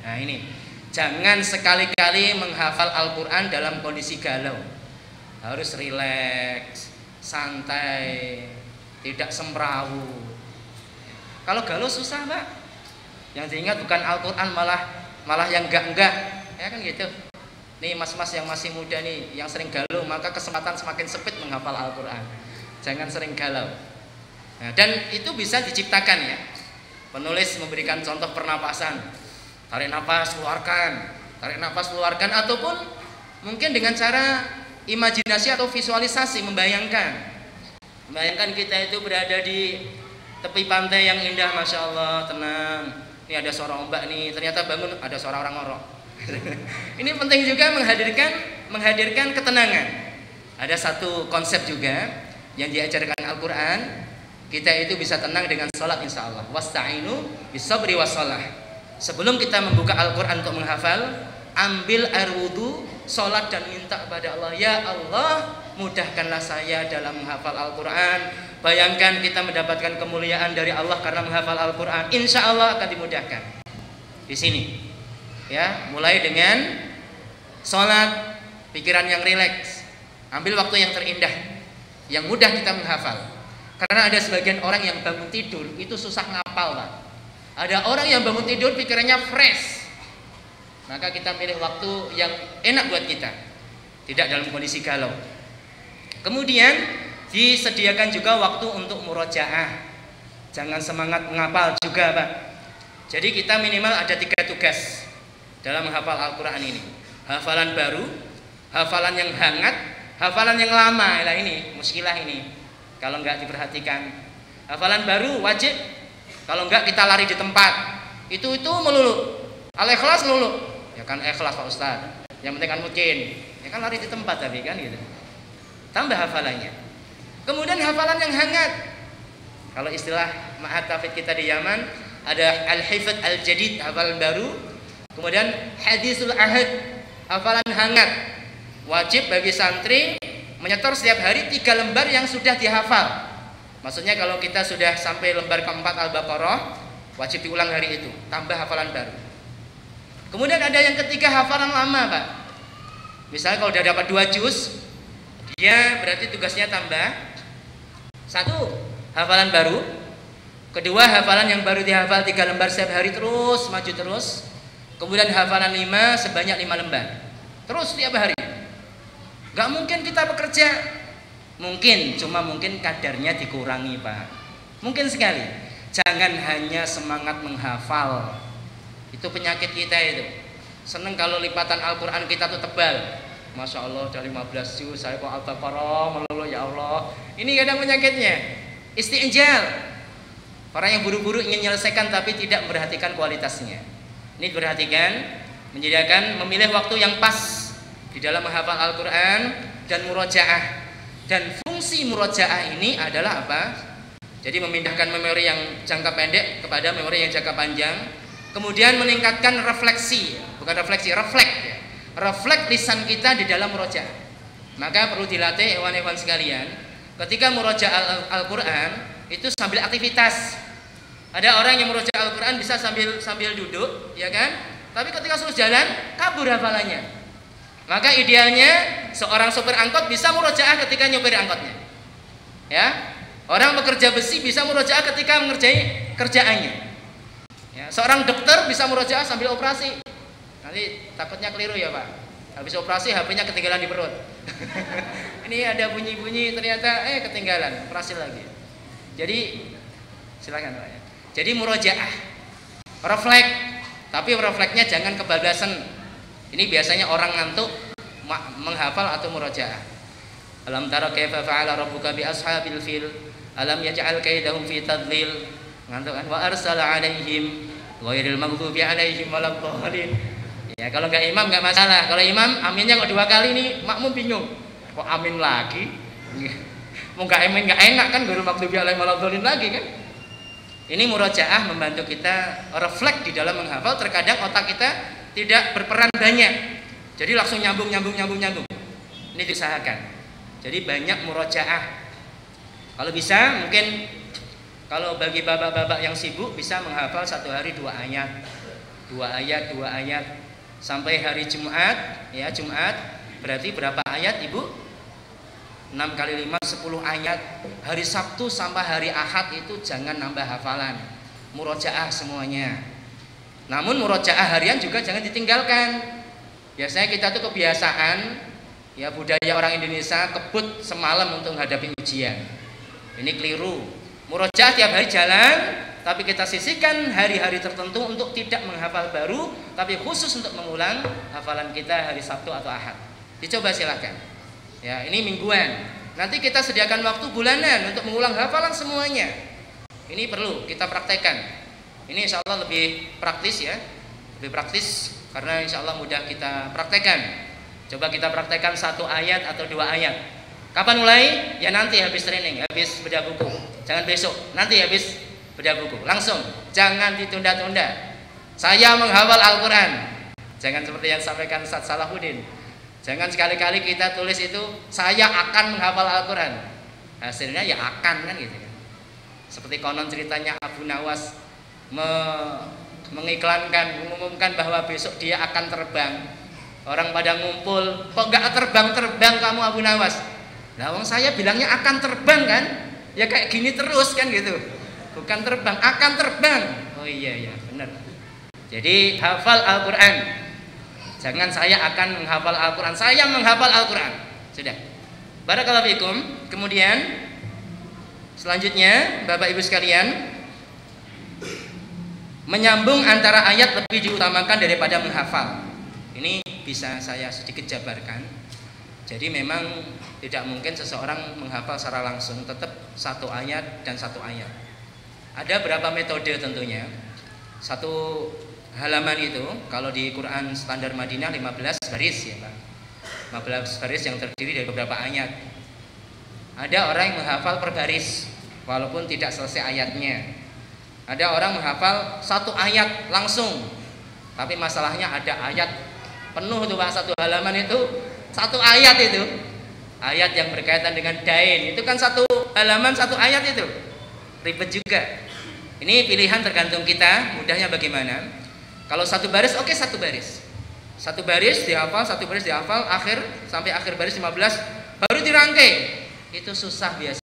Nah ini, jangan sekali-kali menghafal Al-Quran dalam kondisi galau. Harus rileks, santai, tidak semrawu. Kalau galau susah, Pak. Yang diingat bukan Al-Quran, malah yang enggak, ya kan gitu. Nih mas-mas yang masih muda nih, yang sering galau, maka kesempatan semakin sempit menghafal Al-Quran. Jangan sering galau. Nah, dan itu bisa diciptakan ya. Penulis memberikan contoh pernapasan. Tarik nafas, keluarkan, ataupun mungkin dengan cara imajinasi atau visualisasi, membayangkan kita itu berada di tepi pantai yang indah, Masya Allah, tenang. Ini ada suara ombak nih, ternyata bangun ada suara orang ngorok. Ini penting juga menghadirkan ketenangan. Ada satu konsep juga yang diajarkan Al-Quran, kita itu bisa tenang dengan sholat, insya Allah. Wasta'inu bisabri wassalah. Sebelum kita membuka Al-Quran untuk menghafal, ambil air wudhu, sholat dan minta kepada Allah, ya Allah, mudahkanlah saya dalam menghafal Al-Quran. Bayangkan kita mendapatkan kemuliaan dari Allah karena menghafal Al-Quran. Insya Allah akan dimudahkan. Di sini, ya, mulai dengan sholat, pikiran yang rileks, ambil waktu yang terindah, yang mudah kita menghafal. Karena ada sebagian orang yang bangun tidur itu susah ngapal, Pak. Ada orang yang bangun tidur pikirannya fresh. Maka kita pilih waktu yang enak buat kita, tidak dalam kondisi galau. Kemudian disediakan juga waktu untuk murojaah. Jangan semangat menghafal juga, Pak. Jadi kita minimal ada 3 tugas dalam menghafal Al-Quran ini. Hafalan baru, hafalan yang hangat, hafalan yang lama. Nah ini muskilah ini. Kalau enggak diperhatikan, hafalan baru wajib. Kalau enggak kita lari di tempat. Itu melulu. Al-Ikhlas melulu. Ya kan ikhlas Pak Ustaz. Yang penting kan mungkin. Ya kan lari di tempat tapi kan gitu. Tambah hafalannya. Kemudian hafalan yang hangat. Kalau istilah ma'had tahfidz kita di Yaman, ada al-hifdz al-jadid, hafalan baru. Kemudian hadisul ahad, hafalan hangat. Wajib bagi santri Menyetor setiap hari 3 lembar yang sudah dihafal. Maksudnya kalau kita sudah sampai lembar keempat Al-Baqarah, wajib diulang hari itu, tambah hafalan baru. Kemudian ada yang ketiga hafalan lama, Pak. Misalnya kalau udah dapat 2 juz, dia berarti tugasnya tambah 1 hafalan baru. Kedua, hafalan yang baru dihafal 3 lembar setiap hari terus maju terus. Kemudian hafalan 5 sebanyak 5 lembar. Terus setiap hari. Gak mungkin kita bekerja. Mungkin, cuma mungkin kadarnya dikurangi, Pak. Mungkin sekali. Jangan hanya semangat menghafal. Itu penyakit kita itu. Seneng kalau lipatan Al-Quran kita tuh tebal. Masya Allah, udah 15 juz, saya kok Al-Baqarah melulu, ya Allah. Ini kadang penyakitnya. Isti'jal. Orang yang buru-buru ingin menyelesaikan tapi tidak memperhatikan kualitasnya. Ini diperhatikan, memilih waktu yang pas di dalam menghafal Al-Quran dan murojaah. Dan fungsi murojaah ini adalah apa? Jadi memindahkan memori yang jangka pendek kepada memori yang jangka panjang. Kemudian meningkatkan refleksi, bukan refleksi, refleks ya. Refleks lisan kita di dalam murojaah. Maka perlu dilatih hewan-hewan sekalian. Ketika murojaah Al-Quran itu sambil aktivitas. Ada orang yang murojaah Al-Quran bisa sambil duduk, ya kan? Tapi ketika suruh jalan, kabur hafalannya. Maka idealnya seorang sopir angkot bisa murojaah ketika nyopir angkotnya. Ya, orang bekerja besi bisa murojaah ketika mengerjai kerjaannya. Ya, seorang dokter bisa murojaah sambil operasi. Nanti takutnya keliru ya Pak. Habis operasi HP-nya ketinggalan di perut. Ini ada bunyi-bunyi ternyata ketinggalan, operasi lagi. Jadi silakan Pak ya. Jadi murojaah, refleks, tapi refleksnya jangan kebablasan. Ini biasanya orang ngantuk menghafal atau murojaah. Alam tara kaifa fa'ala rabbuka bi ashabil fil, alam yaj'al kaidahum fi tadlil. Ngantuk kan? Wa arsala 'alaihim ghairil maghdubi 'alaihim waladdallin. Ya kalau nggak imam nggak masalah. Kalau imam aminnya kok 2 kali nih, makmum bingung. Kok amin lagi? Mau nggak amin nggak enak kan, ghairil maghdubi 'alaihim waladdallin lagi kan? Ini murojaah membantu kita refleks di dalam menghafal. Terkadang otak kita tidak berperan banyak, jadi langsung nyambung. Ini diusahakan. Jadi banyak murojaah. Kalau bisa, mungkin kalau bagi bapak-bapak yang sibuk bisa menghafal 1 hari 2 ayat, 2 ayat sampai hari Jumat. Ya Jumat berarti berapa ayat Ibu? 6 kali 5 10 ayat. Hari Sabtu sampai hari Ahad itu jangan nambah hafalan, murojaah semuanya. Namun murojaah harian juga jangan ditinggalkan. Biasanya kita tuh kebiasaan ya, budaya orang Indonesia kebut semalam untuk menghadapi ujian. Ini keliru. Murojaah tiap hari jalan, tapi kita sisihkan hari-hari tertentu untuk tidak menghafal baru, tapi khusus untuk mengulang hafalan kita hari Sabtu atau Ahad. Dicoba silakan. Ya, ini mingguan. Nanti kita sediakan waktu bulanan untuk mengulang hafalan semuanya. Ini perlu kita praktekkan. Ini insya Allah lebih praktis ya, lebih praktis karena insya Allah mudah kita praktekkan. Coba kita praktekkan 1 ayat atau 2 ayat. Kapan mulai? Ya nanti habis training, habis bedah buku. Jangan besok, nanti habis bedah buku. Langsung, jangan ditunda-tunda. Saya menghafal Al-Quran. Jangan seperti yang disampaikan Ustaz Salahuddin. Jangan sekali-kali kita tulis itu saya akan menghafal Al-Quran. Hasilnya ya akan kan gitu kan. Seperti konon ceritanya Abu Nawas mengumumkan bahwa besok dia akan terbang. Orang pada ngumpul, kok gak terbang kamu Abu Nawas? Lah wong saya bilangnya akan terbang kan? Ya kayak gini terus kan gitu. Bukan terbang, akan terbang. Oh iya benar. Jadi hafal Al-Quran. Jangan saya akan menghafal Al-Quran, saya menghafal Al-Quran. Sudah. Barakallahu fikum. Kemudian selanjutnya Bapak Ibu sekalian, menyambung antara ayat lebih diutamakan daripada menghafal. Ini bisa saya sedikit jabarkan. Jadi memang tidak mungkin seseorang menghafal secara langsung, tetap 1 ayat dan 1 ayat. Ada berapa metode tentunya. 1 halaman itu kalau di Quran standar Madinah 15 baris ya Pak. 15 baris yang terdiri dari beberapa ayat. Ada orang yang menghafal per baris walaupun tidak selesai ayatnya. Ada orang menghafal 1 ayat langsung. Tapi masalahnya ada ayat penuh tuh Pak, 1 halaman itu 1 ayat itu. ayat yang berkaitan dengan dain. Itu kan satu halaman satu ayat itu. Ribet juga. Ini pilihan tergantung kita, mudahnya bagaimana. Kalau satu baris, oke, satu baris. Satu baris dihafal, akhir sampai akhir baris 15 baru dirangkai. Itu susah biasa.